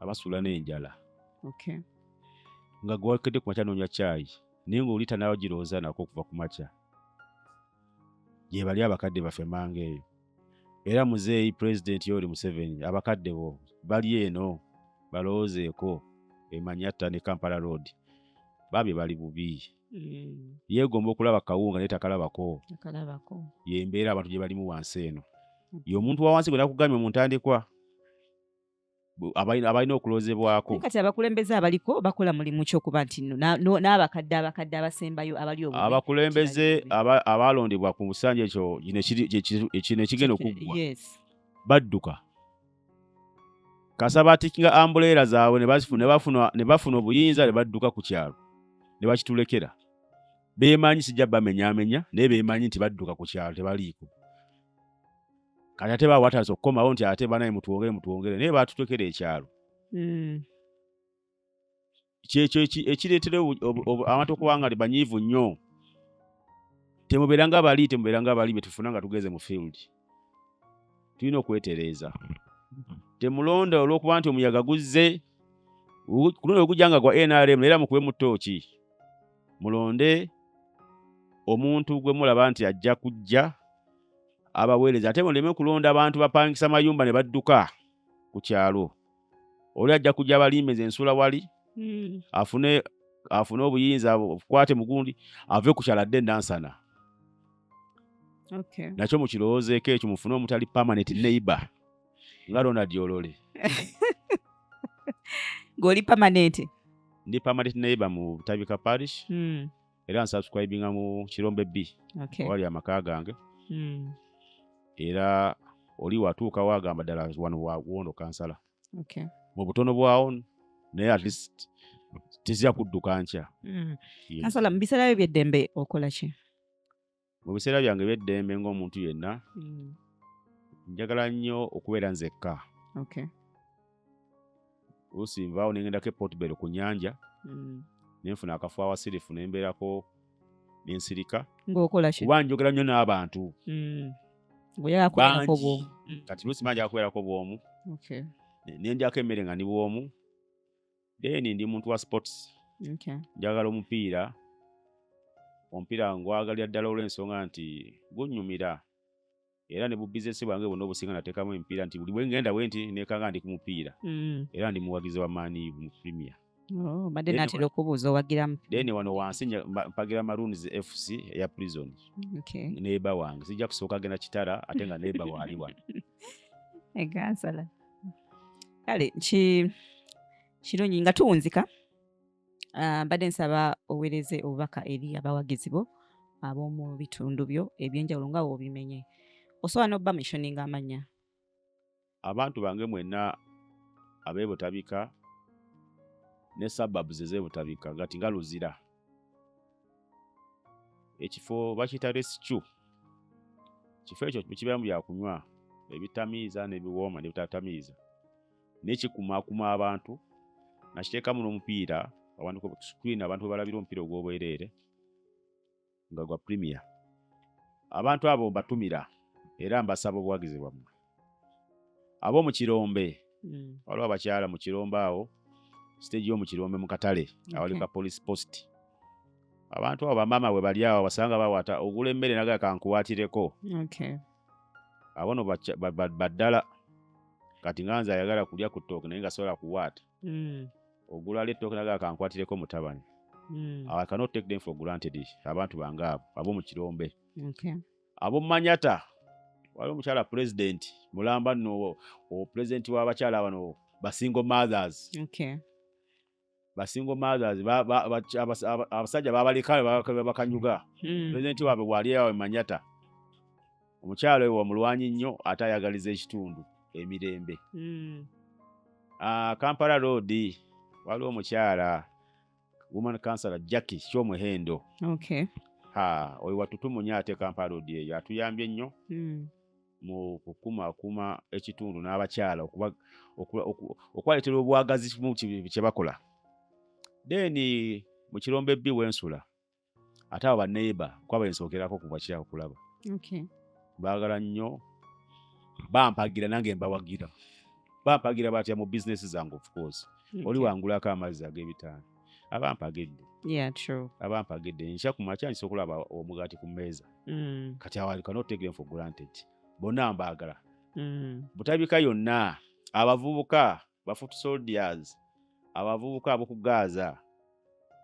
Abasula n'enjala. Okay. Nga gwakedde ku makya n'onywa caayi naye ng'oli tannabagirowooza nako okuva ku makya. Gye bali abakadde baffe manga eyo. Era muzeeyi President Yoweri Museveni abakadde bo bali eno balowoozeeko Manyata ne Kampala Road babe bali bubi yeegomba okulaba kawunga naye takalabako yembeera abantu gye balimu wansi eno ye omuntu wa wansi gwe nakugambye mu ntandikwa abalina okulozebwako kati abakulembeze abaliko bakola mulimu ky'okuba nti n'abakadde abasembayo abali obubi abakulembeze abalondebwa ku busanja ekyo kino ekigenda okuggwa badduka kasaba atikinga ambuleera zaabwe ne bafuna obuyinza ne badduka ku kyalo ne bakitulekera beemanyi sijja bamenyaamenya naye beemanyi nti badduka ku kyalo tebaliiko kati ate baawataza okukomawo nti ate banaye mutwongere naye baatutekera ekyalo kyekyo ekireetera abantu okuba nga banyiivu nnyo temubeera nga bali be tufuna nga tugeze mu field tulina okwetereeza temulonda olw'okuba nti omuyaga guzze kulonda ogujja nga gwa NRM era mukube mu ttooki mulonde omuntu gwe mulaba nti ajja kujja abaweereza ate muleme kulonda abantu bapangisa mayumba ne badduka ku kyalo oli ajja kujja abalimbeze ensula wali afune obuyinza okwate mugundi ave ku kyalo adde Nansana nakyo mukirowoozeeko ekyo mufune omutali permanent neighbor nga Ronald Olole ng'oli permanent ndi permanent neighbor mu Tabika Parish era nsubscribinga mu Kirombe B wali amaka gange era oli watuuka wagamba ddala wano Wondo kansala mu butono bwawo naye at least tizija kudduka nkya kansala mu biseera byo by'eddembe okola ki mu biseera byange by'eddembe ng'omuntu yenna njagala nnyo okubeera nzekka oluusi nvaawo nengendako Portbello ku nnyanja nenfuna akafo awasirifu nembeerako nensirika ng'okola ki kuba njogera nnyo n'abantu bangi kati luusi manjagala kubeerako bw'omu nendyako emmere nga ndi bw'omu then ndi muntu wa sports njagala omupiira ngwagalira ddala olw'ensonga nti gunnyumira era ne bu bizinesi bwange bwonna obusinga nateekamu emipiira nti buli bwe ngenda bwenti neekanga ndi ku mupiira era ndi muwagizi wa Man U mu Premier badde naatera okubuuza owagiramu then wano wansi mpagira Maroons FC eya Prison neeba wange sijja kusooka genda kitala ate nga neeba waali wano egansala kale kirungi nga tuwunzika mbadde nsaba oweereze obubaka eri abawagizi bo ab'omu bitundu byo ebyenjawulo nga bw'obimenye osobola n'obba mentioninga amannya abantu bange mwenna ab'ebutabika ne suburbs ez'ebutabika nga Luzira ekifo bakiyita rescue kifo ekyo kibeeramu byakunywa ebitamiiza n'ebiwooma n'ebitatamiiza n'ekikumaakuma abantu nakiteekamu n'omupiira abantu screen abantu bwe balabira omupiira ogw'obwereere nga gwa Premier abantu abo mbatumira era mbasaba obuwagizi bwammwe ab'omu Kirombe waliwo abakyala mu Kirombe awo stage y'omu Kirombe mu Katale awali ka police post abantu abo bamaama bwe bali awo basanga bawata ogula emmere naga kankuwaatireko abono baddala kati nganza ayagala kulya ku ttooke naye nga sobola kuwaata ogula ettooke naga kankwatireko mutabani I cannot take them for granted abantu bange abo ab'omu Kirombe ab'omu Manyata waliwo omukyala president mulamba nno president w'abakyala bano basingle mothers abasajja babaleka bakanyuga president waabwe wali awo Manyata omukyala oyo wamulwanyi nnyo ate ayagaliza ekitundu emirembe Kampala Road waliwo omukyala woman councillor Jackie Kyomuhendo oyo watutumunya ate Kampala Road eyo atuyambye nnyo mu kukumaakuma ekitundu n'abakyala okwaleetera obwagazi mu kye bakola then mu Kirombe B wensula ate abo baneiba kwaba ensookerako ku bakyala okulaba baagala nnyo bampagira nange mbawagira bampagira batya mu business zange of course oli wangulako amazzi ag'ebitaano abampagedde abampagedde nkya ku makya nsobola okulaba omugaati ku mmeeza kati I cannot take them for granted bonna mbaagala butabika yonna abavubuka bafoot soldiers abavubuka abo ku Gaza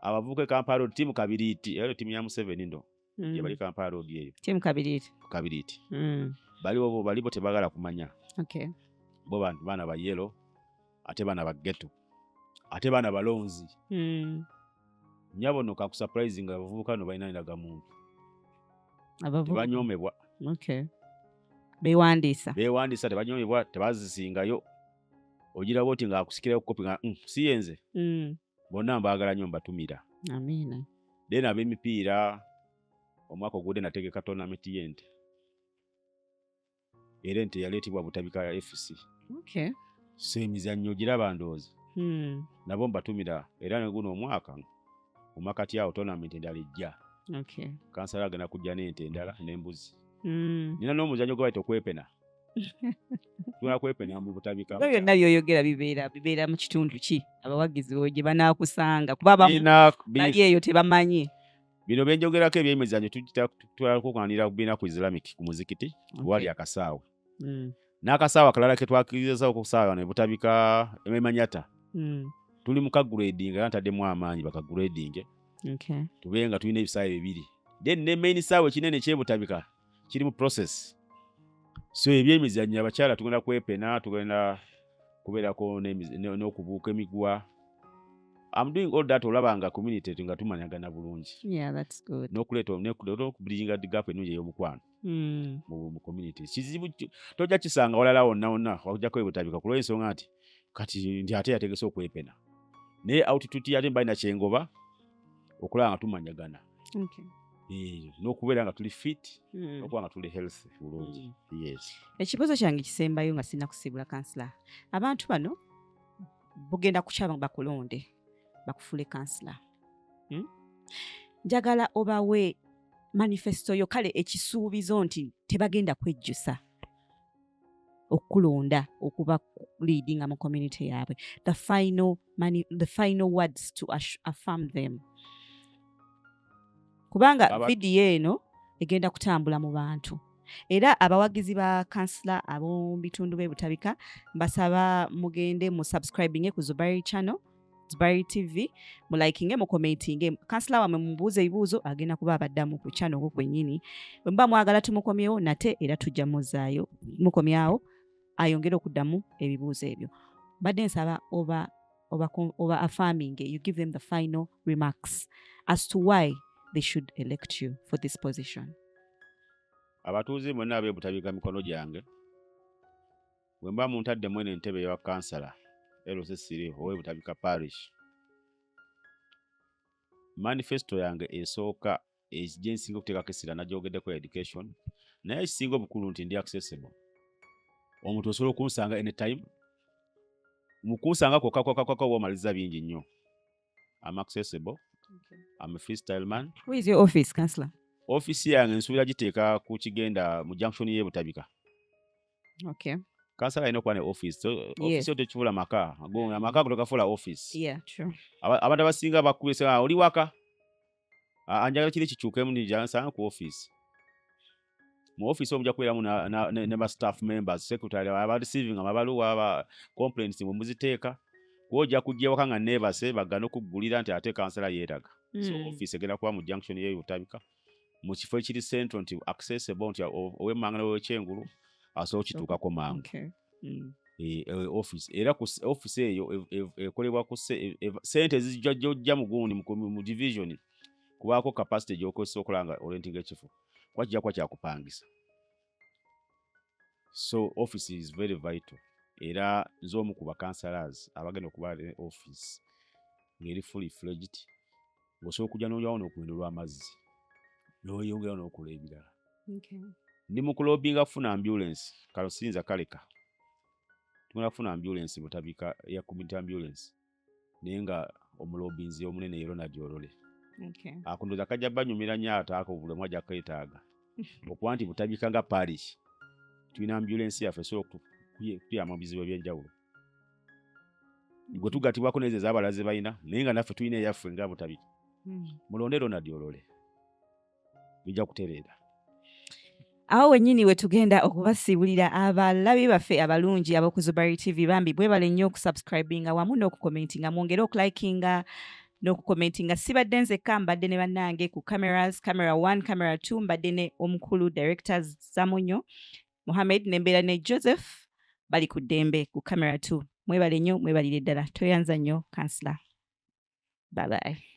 abavubuka Kampala Road timu Kabiriiti ero timu ya Museveni ndo ye bali Kampala Road eyo timu Kabiriiti balibo tebagala kumanya okay bo bantu bana ba yellow ate bana ba ghetto ate bana balonzi nyabono ka surprising abavubuka no balina ndaga muntu banyomebwa okay bewandiisa tebanyomebwa tebazisingayo ogira boti nga akusikira kopi nga siyenze bonna mbagala nnyo mbatumira amina dena ab'emipiira omwaka ogudde nategeka tournament y'ente era ente yaleetebwa Butabika ya FC okay so emizannyo giraba ndoozi nabo mbatumira era neguno omwaka omakati awo tournament endala ejja okay kansala agenda kujja n'ente endala n'embuzi nina n'omuzannyo gwe bayita okwepena tuna kwepena mu Butabika byo byonna byoyogera bibeera mu kitundu ki abawagizi bo gye banaakusanga kuba bali eyo tebamanyi bino byenjogerako ebyemizannyo tutwalakukwanira kubiina ku Islamic ku muzikiti wali akasaawe n'akasaawa kalala ke twakirizawo ku saawa ne Butabika ememanyata tuli mu kagrading era ntaddemu amaanyi bakagrading tubenga tulina ebisaawe bibiri then ne main saawe kinene kyebutabika kiri mu process so ebyemizannyo abakyala tugenda kwepena tugenda kubeerako n'okubuuka emigwa. I'm doing all that olabanga community nga tumanyagana bulungi. Yeah, that's good. N'okuleeta n'okubridginga the gap ennungi ey'omukwano mu community. Kizibu tojja kisanga walala wonna wajjako ebutabika ku lw'ensonga nti kati ndi ate yategese okwepena. Naye outitude yate mbalina kyengoba okulaba nga tumanyagana. Okay. N'okubeera nga tuli fit n'okuba nga tuli healthy bulungi. Yes. Ekibuuzo kyange kisembayo nga sina kusibula kansula. Abantu bano bugenda kukyaba bakulonde bakufule kansula. Njagala obawe manifesto yo kale ekisuubizo nti tebagenda kwejjusa okulonda okuba leading mu community yaabwe. The final words to affirm them. Kubanga video eno egenda kutambula mu bantu. Era abawagizi ba kansula ab'omu bitundu b'e Butabika mbasaba mugende mu subscribing ku Zubari channel, Zubari TV, mu liking mu commenting. Kansula wamwe mubuuze ebibuuzo agenda kuba abaddamu ku channel okwo kwennyini. Bwe mba mwagala tumukomyewo nate era tujja muzaayo mukomyawo ayongera okuddamu ebibuuzo ebyo. Badde nsaba over affirming, you give them the final remarks as to why they should elect you for this position. Abatuuze mwenna ab'e Butabika mikono gyange bwe mba muntaddemu eno entebe eya kansala LCC ow'e Butabika parish, manifesto yange esooka gye nsinga okuteekako essira nagyogeddeko education, naye ekisinga obukulu nti ndi accessible. Omuntu osobola okunsanga anytime, mukunsanga kwokka w'omaliza bingi nnyo. I'm accessible. Okay. I'm a freestyle man. Where is your office, Councillor? Office yange nsuubira giteeka ku kigenda mu junction y'e Butabika. Okay. Councillor alina okuba ne office. So, yes. Office yo tekifuula maka. Amaka kutokafuula office. Yeah, true. Abantu abasinga bakubisa oli waka. Anjagala kiri kikyukemu nijansanga ku office. Mu office omujja kubeeramu ne ba staff members, secretary, aba receiving amabaluwa, aba complaints mu muziteeka. Kujja kujja waka nga neebase bagana okuggulira nti ate kansala yeetaga. So office egenda kuba mu junction y'e Butabika mu kifo ekiri central nti accessible nti ow'emmangala w'ekyengulu asobola okituukako mangu. Okay. Office era ku office eyo ekolebwa ku sente zijja mu gundi mu division kubaako capacity gy'okozesa okulaba nga orienting ekifo kuba kijja kuba kyakupangisa. So office is very vital. Era nze omu ku bakansalas abagenda okuba ne office ngeri fully fledged, osobola okujja n'oyawo n'okuwendo lw'amazzi n'oyongera n'okola ebirala. Ndi mu kulobinga kufuna ambulance kalusinza kaleka tugenda kufuna ambulance Butabika ya community ambulance naye nga omulobinzi omunene ye Ronald Olole. Akundoza kajja banyumira nnyo ataako bulemu ajja kwetaaga okuba nti Butabika nga parish tulina ambulance yaffe so tuyamba bizibu ebyenjawulo. Gwe tugatibwako n'ezo ez'abalaze balina naye nga naffe tulina eyaffe nga Butabika. Mulonde Ronald Olole bijja kutereera. awo wennyini we tugenda okubasiibulira abalabi baffe abalungi ab'oku Zubari TV bambi bwebale nnyo okusubscribinga wamu n'okukomentinga mwongere okulikinga n'okukomentinga. Sibadde nzekka, mbadde ne bannange ku cameras, camera 1, camera 2, mbadde ne omukulu directors Zamunyo Mohamed nembeera ne Joseph bali ku ddembe ku camera 2. Mwebale nnyo, mwebalire ddala. Toyanza nnyo kansula. Bye bye.